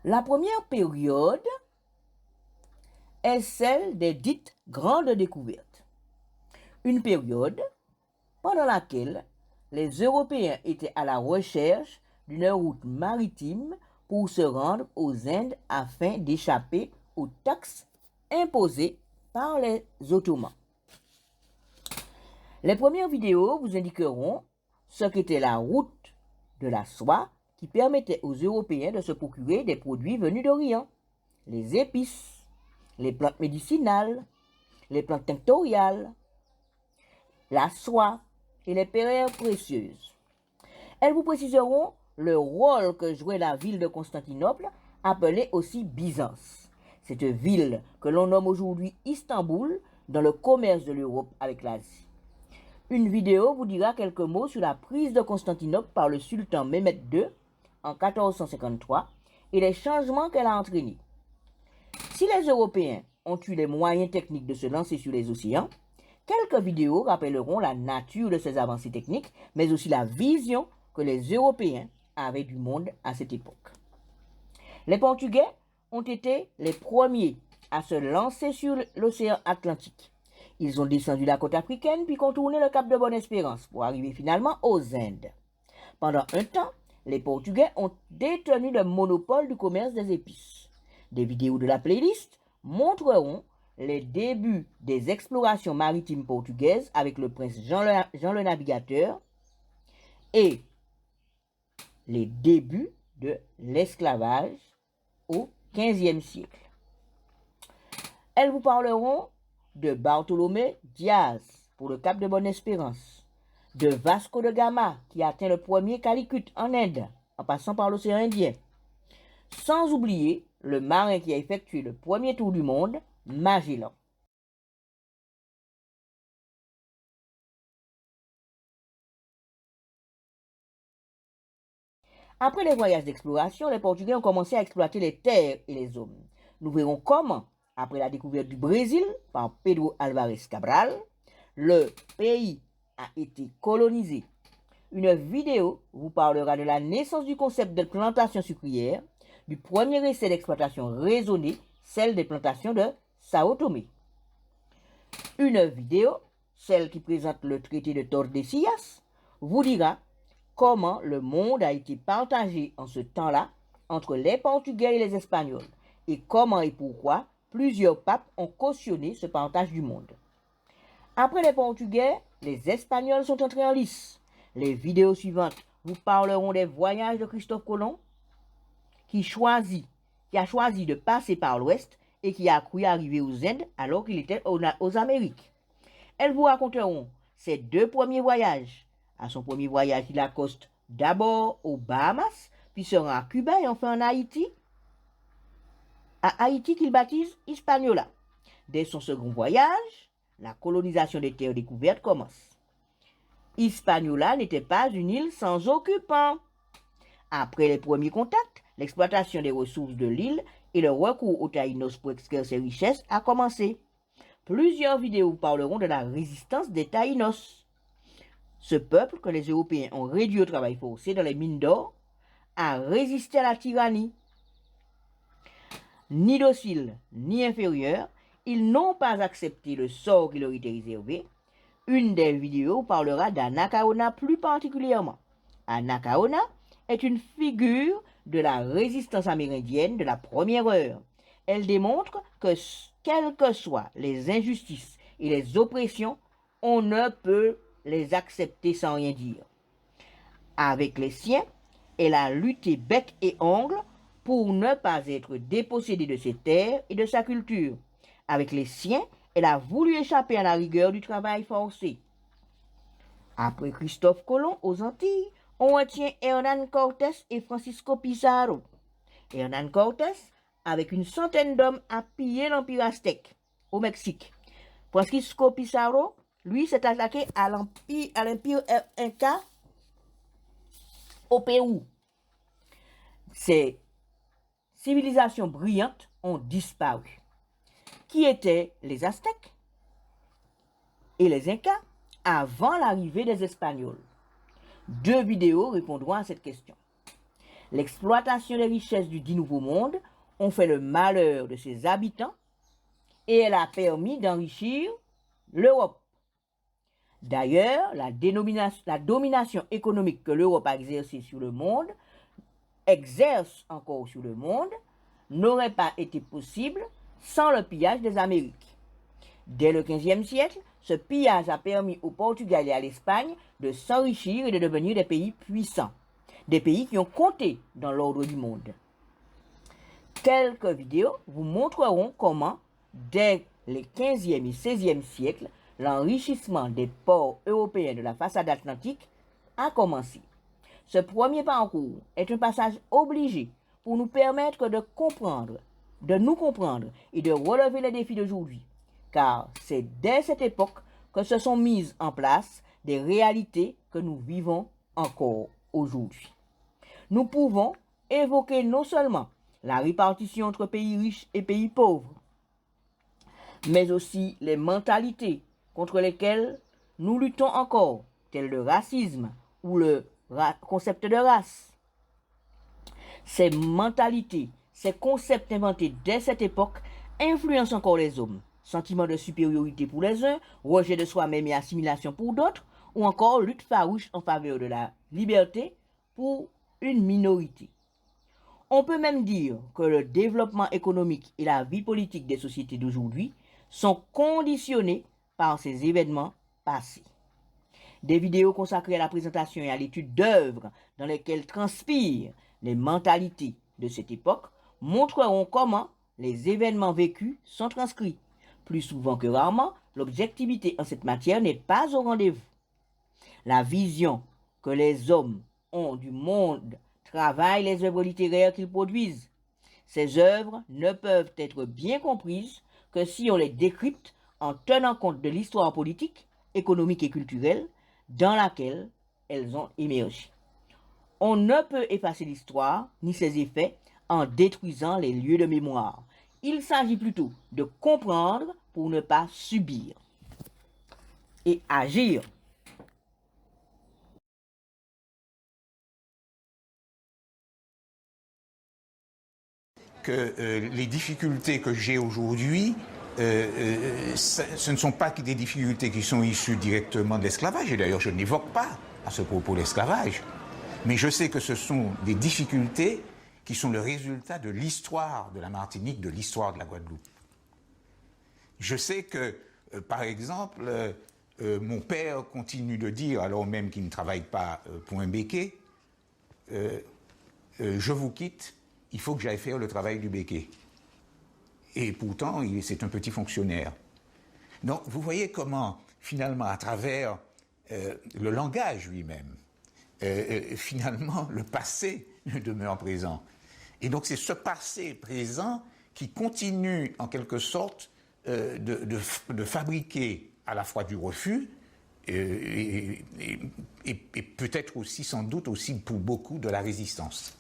La première période est celle des dites grandes découvertes. Une période pendant laquelle les Européens étaient à la recherche d'une route maritime pour se rendre aux Indes afin d'échapper aux taxes imposées par les Ottomans. Les premières vidéos vous indiqueront ce qu'était la route de la soie qui permettait aux Européens de se procurer des produits venus d'Orient, les épices, les plantes médicinales, les plantes tinctoriales, la soie et les pierres précieuses. Elles vous préciseront le rôle que jouait la ville de Constantinople, appelée aussi Byzance. Cette ville que l'on nomme aujourd'hui Istanbul dans le commerce de l'Europe avec l'Asie. Une vidéo vous dira quelques mots sur la prise de Constantinople par le sultan Mehmed II en 1453 et les changements qu'elle a entraînés. Si les Européens ont eu les moyens techniques de se lancer sur les océans, quelques vidéos rappelleront la nature de ces avancées techniques, mais aussi la vision que les Européens avaient du monde à cette époque. Les Portugais ont été les premiers à se lancer sur l'océan Atlantique. Ils ont descendu la côte africaine puis contourné le cap de Bonne-Espérance pour arriver finalement aux Indes. Pendant un temps, les Portugais ont détenu le monopole du commerce des épices. Des vidéos de la playlist montreront les débuts des explorations maritimes portugaises avec le prince Jean le Navigateur et les débuts de l'esclavage au XVe siècle. Elles vous parleront de Bartolomé Diaz pour le cap de Bonne-Espérance, de Vasco de Gama qui atteint le premier Calicut en Inde en passant par l'océan Indien, sans oublier le marin qui a effectué le premier tour du monde, Magellan. Après les voyages d'exploration, les Portugais ont commencé à exploiter les terres et les hommes. Nous verrons comment, après la découverte du Brésil par Pedro Álvares Cabral, le pays a été colonisé. Une vidéo vous parlera de la naissance du concept de plantation sucrière, du premier essai d'exploitation raisonnée, celle des plantations de Sao Tomé. Une vidéo, celle qui présente le traité de Tordesillas, vous dira comment le monde a été partagé en ce temps-là entre les Portugais et les Espagnols et comment et pourquoi plusieurs papes ont cautionné ce partage du monde. Après les Portugais, les Espagnols sont entrés en lice. Les vidéos suivantes vous parleront des voyages de Christophe Colomb qui a choisi de passer par l'ouest et qui a cru arriver aux Indes alors qu'il était aux Amériques. Elles vous raconteront ses deux premiers voyages. À son premier voyage, il accoste d'abord aux Bahamas, puis se rend à Cuba et enfin en Haïti. À Haïti qu'il baptise Hispaniola. Dès son second voyage, la colonisation des terres découvertes commence. Hispaniola n'était pas une île sans occupants. Après les premiers contacts, l'exploitation des ressources de l'île et le recours aux Taïnos pour extraire ses richesses a commencé. Plusieurs vidéos parleront de la résistance des Taïnos. Ce peuple que les Européens ont réduit au travail forcé dans les mines d'or a résisté à la tyrannie. Ni dociles ni inférieurs, ils n'ont pas accepté le sort qui leur était réservé. Une des vidéos parlera d'Anacaona plus particulièrement. Anacaona est une figure de la résistance amérindienne de la première heure. Elle démontre que, quelles que soient les injustices et les oppressions, on ne peut les accepter sans rien dire. Avec les siens, elle a lutté bec et ongle pour ne pas être dépossédée de ses terres et de sa culture. Avec les siens, elle a voulu échapper à la rigueur du travail forcé. Après Christophe Colomb aux Antilles, on retient Hernán Cortés et Francisco Pizarro. Hernán Cortés, avec une centaine d'hommes, a pillé l'Empire aztèque au Mexique. Francisco Pizarro, lui, s'est attaqué à l'Empire Inca au Pérou. Ces civilisations brillantes ont disparu. Qui étaient les Aztèques et les Incas avant l'arrivée des Espagnols? Deux vidéos répondront à cette question. L'exploitation des richesses du dit Nouveau Monde ont fait le malheur de ses habitants et elle a permis d'enrichir l'Europe. D'ailleurs, la domination économique que l'Europe a exercée sur le monde, exerce encore sur le monde, n'aurait pas été possible sans le pillage des Amériques. Dès le XVe siècle, ce pillage a permis au Portugal et à l'Espagne de s'enrichir et de devenir des pays puissants, des pays qui ont compté dans l'ordre du monde. Quelques vidéos vous montreront comment, dès les 15e et 16e siècles, l'enrichissement des ports européens de la façade atlantique a commencé. Ce premier parcours est un passage obligé pour nous permettre de nous comprendre et de relever les défis d'aujourd'hui, car c'est dès cette époque que se sont mises en place des réalités que nous vivons encore aujourd'hui. Nous pouvons évoquer non seulement la répartition entre pays riches et pays pauvres, mais aussi les mentalités contre lesquelles nous luttons encore, telles le racisme ou le concept de race. Ces mentalités, ces concepts inventés dès cette époque influencent encore les hommes. Sentiment de supériorité pour les uns, rejet de soi-même et assimilation pour d'autres, ou encore lutte farouche en faveur de la liberté pour une minorité. On peut même dire que le développement économique et la vie politique des sociétés d'aujourd'hui sont conditionnés par ces événements passés. Des vidéos consacrées à la présentation et à l'étude d'œuvres dans lesquelles transpirent les mentalités de cette époque montreront comment les événements vécus sont transcrits. Plus souvent que rarement, l'objectivité en cette matière n'est pas au rendez-vous. La vision que les hommes ont du monde travaille les œuvres littéraires qu'ils produisent. Ces œuvres ne peuvent être bien comprises que si on les décrypte en tenant compte de l'histoire politique, économique et culturelle dans laquelle elles ont émergé. On ne peut effacer l'histoire ni ses effets en détruisant les lieux de mémoire. Il s'agit plutôt de comprendre pour ne pas subir et agir. Que les difficultés que j'ai aujourd'hui, ce ne sont pas que des difficultés qui sont issues directement de l'esclavage, et d'ailleurs je n'évoque pas à ce propos l'esclavage, mais je sais que ce sont des difficultés qui sont le résultat de l'histoire de la Martinique, de l'histoire de la Guadeloupe. Je sais que, par exemple, mon père continue de dire, alors même qu'il ne travaille pas pour un béquet, je vous quitte, il faut que j'aille faire le travail du béquet. Et pourtant, c'est un petit fonctionnaire. Donc, vous voyez comment, finalement, à travers le langage lui-même, finalement, le passé demeure présent. Et donc, c'est ce passé présent qui continue, en quelque sorte, de fabriquer à la fois du refus et peut-être aussi, sans doute aussi, pour beaucoup, de la résistance.